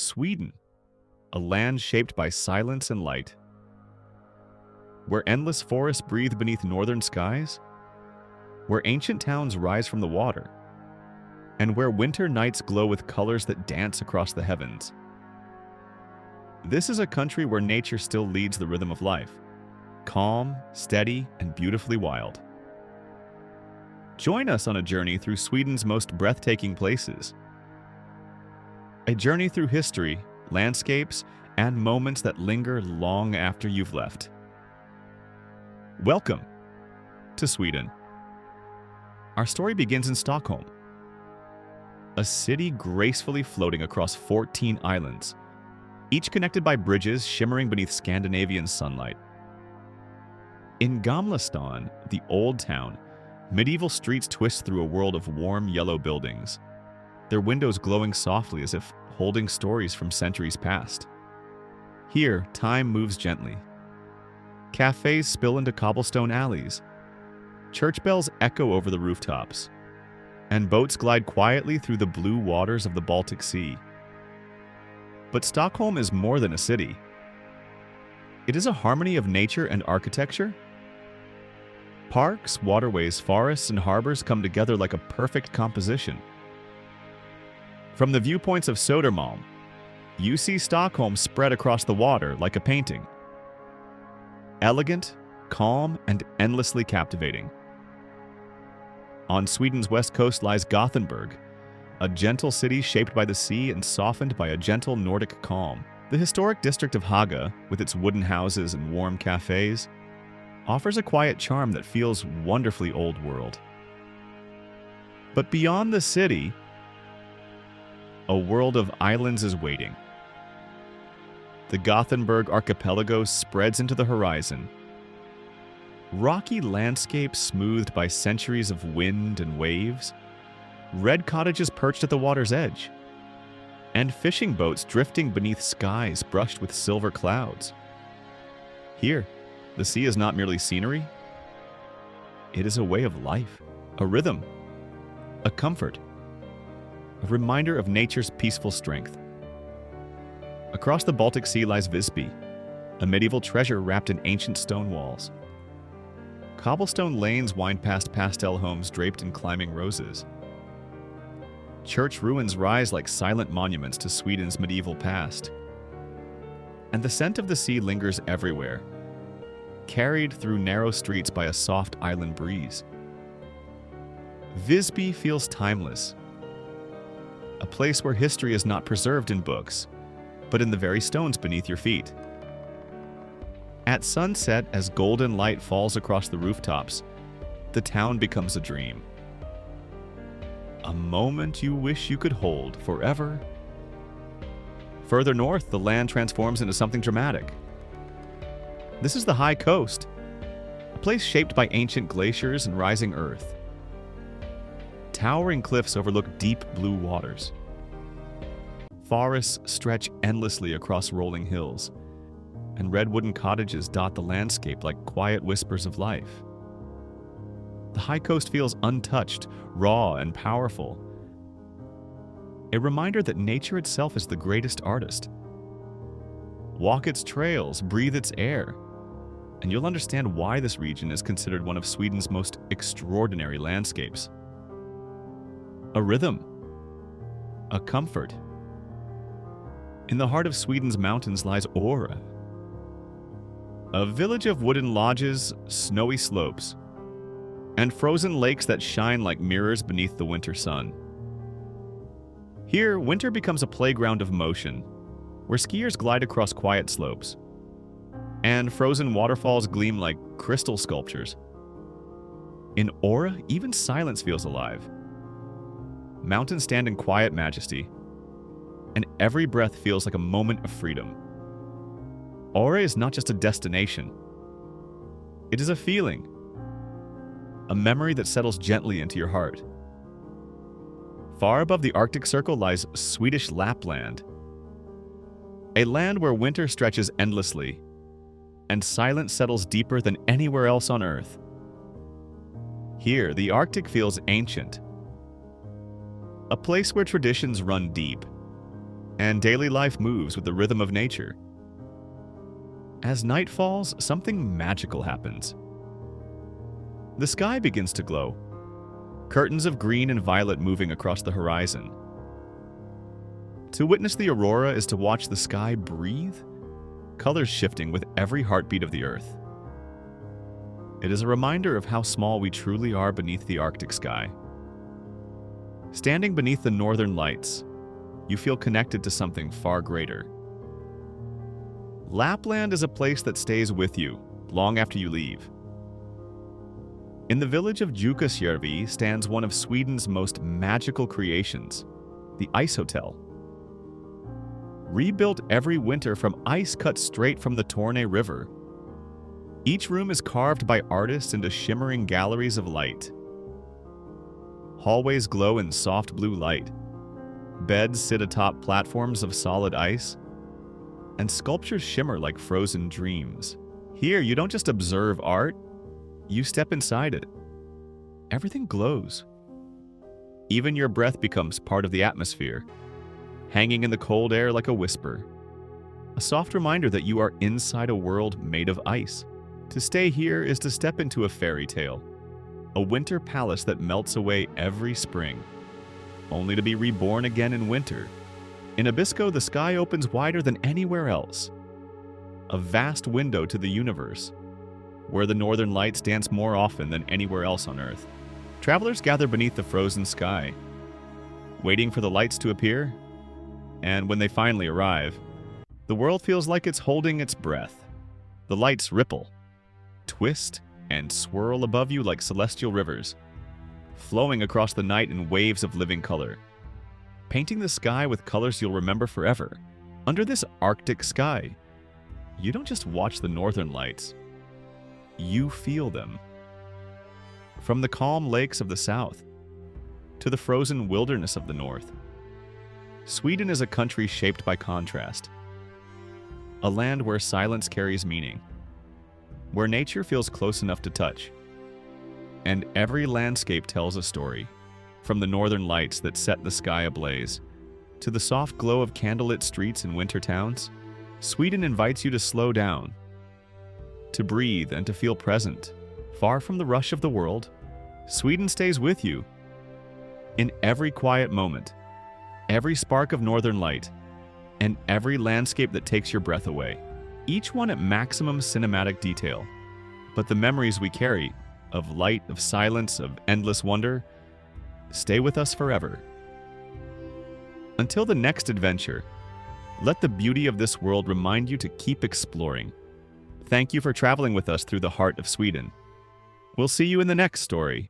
Sweden, a land shaped by silence and light, where endless forests breathe beneath northern skies, where ancient towns rise from the water, and where winter nights glow with colors that dance across the heavens. This is a country where nature still leads the rhythm of life, calm, steady, and beautifully wild. Join us on a journey through Sweden's most breathtaking places. A journey through history, landscapes, and moments that linger long after you've left. Welcome to Sweden. Our story begins in Stockholm, a city gracefully floating across 14 islands, each connected by bridges shimmering beneath Scandinavian sunlight. In Gamla Stan, the old town, medieval streets twist through a world of warm yellow buildings, their windows glowing softly as if holding stories from centuries past. Here, time moves gently. Cafes spill into cobblestone alleys, church bells echo over the rooftops, and boats glide quietly through the blue waters of the Baltic Sea. But Stockholm is more than a city. It is a harmony of nature and architecture. Parks, waterways, forests, and harbors come together like a perfect composition. From the viewpoints of Södermalm, you see Stockholm spread across the water like a painting. Elegant, calm, and endlessly captivating. On Sweden's west coast lies Gothenburg, a gentle city shaped by the sea and softened by a gentle Nordic calm. The historic district of Haga, with its wooden houses and warm cafes, offers a quiet charm that feels wonderfully old world. But beyond the city, a world of islands is waiting. The Gothenburg archipelago spreads into the horizon. Rocky landscapes smoothed by centuries of wind and waves, red cottages perched at the water's edge, and fishing boats drifting beneath skies brushed with silver clouds. Here, the sea is not merely scenery. It is a way of life, a rhythm, a comfort, a reminder of nature's peaceful strength. Across the Baltic Sea lies Visby, a medieval treasure wrapped in ancient stone walls. Cobblestone lanes wind past pastel homes draped in climbing roses. Church ruins rise like silent monuments to Sweden's medieval past. And the scent of the sea lingers everywhere, carried through narrow streets by a soft island breeze. Visby feels timeless, a place where history is not preserved in books, but in the very stones beneath your feet. At sunset, as golden light falls across the rooftops, the town becomes a dream. A moment you wish you could hold forever. Further north, the land transforms into something dramatic. This is the high coast, a place shaped by ancient glaciers and rising earth. Towering cliffs overlook deep blue waters. Forests stretch endlessly across rolling hills, and red wooden cottages dot the landscape like quiet whispers of life. The high coast feels untouched, raw, and powerful. A reminder that nature itself is the greatest artist. Walk its trails, breathe its air, and you'll understand why this region is considered one of Sweden's most extraordinary landscapes. A rhythm, a comfort. In the heart of Sweden's mountains lies Aurora, a village of wooden lodges, snowy slopes, and frozen lakes that shine like mirrors beneath the winter sun. Here, winter becomes a playground of motion, where skiers glide across quiet slopes, and frozen waterfalls gleam like crystal sculptures. In Aurora, even silence feels alive. Mountains stand in quiet majesty, and every breath feels like a moment of freedom. Aurora is not just a destination. It is a feeling, a memory that settles gently into your heart. Far above the Arctic Circle lies Swedish Lapland, a land where winter stretches endlessly, and silence settles deeper than anywhere else on Earth. Here, the Arctic feels ancient, a place where traditions run deep, and daily life moves with the rhythm of nature. As night falls, something magical happens. The sky begins to glow, curtains of green and violet moving across the horizon. To witness the aurora is to watch the sky breathe, colors shifting with every heartbeat of the earth. It is a reminder of how small we truly are beneath the Arctic sky. Standing beneath the Northern Lights, you feel connected to something far greater. Lapland is a place that stays with you long after you leave. In the village of Jukkasjärvi stands one of Sweden's most magical creations, the Icehotel. Rebuilt every winter from ice cut straight from the Torne River, each room is carved by artists into shimmering galleries of light. Hallways glow in soft blue light. Beds sit atop platforms of solid ice, and sculptures shimmer like frozen dreams. Here, you don't just observe art, you step inside it. Everything glows. Even your breath becomes part of the atmosphere, hanging in the cold air like a whisper. A soft reminder that you are inside a world made of ice. To stay here is to step into a fairy tale, a winter palace that melts away every spring, only to be reborn again in winter. In Abisko, the sky opens wider than anywhere else, a vast window to the universe, where the northern lights dance more often than anywhere else on Earth. Travelers gather beneath the frozen sky, waiting for the lights to appear, and when they finally arrive, the world feels like it's holding its breath. The lights ripple, twist, and swirl above you like celestial rivers, flowing across the night in waves of living color, painting the sky with colors you'll remember forever. Under this Arctic sky, you don't just watch the northern lights, you feel them. From the calm lakes of the south to the frozen wilderness of the north, Sweden is a country shaped by contrast, a land where silence carries meaning, where nature feels close enough to touch, and every landscape tells a story, from the northern lights that set the sky ablaze to the soft glow of candlelit streets in winter towns. Sweden invites you to slow down, to breathe and to feel present. Far from the rush of the world, Sweden stays with you. In every quiet moment, every spark of northern light, and every landscape that takes your breath away. Each one at maximum cinematic detail. But the memories we carry, of light, of silence, of endless wonder, stay with us forever. Until the next adventure, let the beauty of this world remind you to keep exploring. Thank you for traveling with us through the heart of Sweden. We'll see you in the next story.